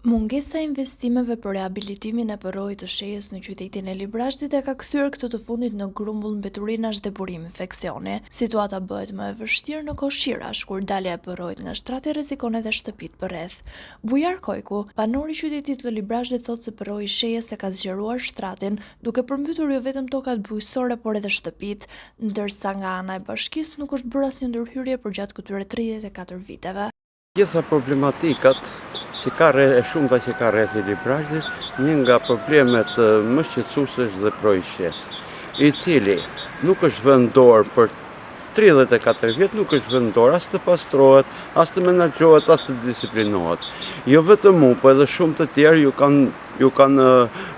Mungesa e investimeve për rehabilitimin e përrojit të shenjës në qytetin e Librashtit e ka kthyer këtë të fundit në grumbull mbeturinash dhe burim infeksioni. Situata bëhet më e vështirë në koshirash, kur dalja e përrojit nga shtrati rrezikon edhe shtëpitë përreth. Bujar Kojku, banori i qytetit të Librashtit, thotë se përroji i shenjës e ka zgjeruar shtratin, duke përmbytur jo vetëm tokat bujqësore, por edhe shtëpitë, ndërsa nga ana e bashkisë nuk është bërë asnjë ndërhyrje përgjatë këtyre 34 viteve. Gjitha problematikat që ka shumëta që ka rreth i Librashtit, një nga problemet më shqetësuese është dhe përroji i shenjës, i cili nuk është vënë dorë për 34 vjet, nuk është vënë dorë as të pastrohet, as të menaxhohet, as të disiplinohet. Jo vetëm mu, po edhe shumë të tjerë ju kanë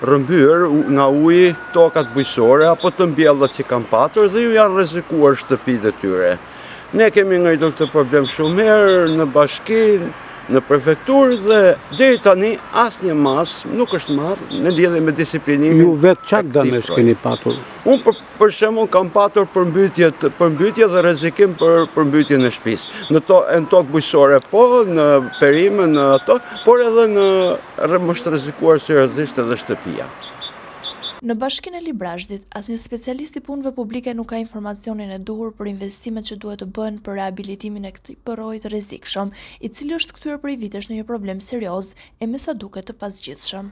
rrëmbyer nga uji tokat bujqësore apo të mbjellat që kanë patur dhe ju janë rrezikuar shtëpitë e tyre. Ne kemi ngritur këtë problem shumë herë në bashki, në prefekturë dhe deri tani asnjë mas nuk është marrë në lidhje me disiplinimin. Ju vetë çak dëmesh keni patur? Unë për shembull kam patur përmbytje dhe rrezikim për përmbytjen e shtëpisë. Në tokë bujqësore po, në perime, në ato, por edhe më është rrezikuar seriozisht edhe shtëpia. Në bashkinë e Librashtit, asnjë specialist i punëve publike nuk ka informacionin e duhur për investimet që duhet të bëhen për rehabilitimin e këtij përroji të rrezikshëm, i cili është kthyer prej vitesh në një problem serioz e me sa duket të pasgjithshëm.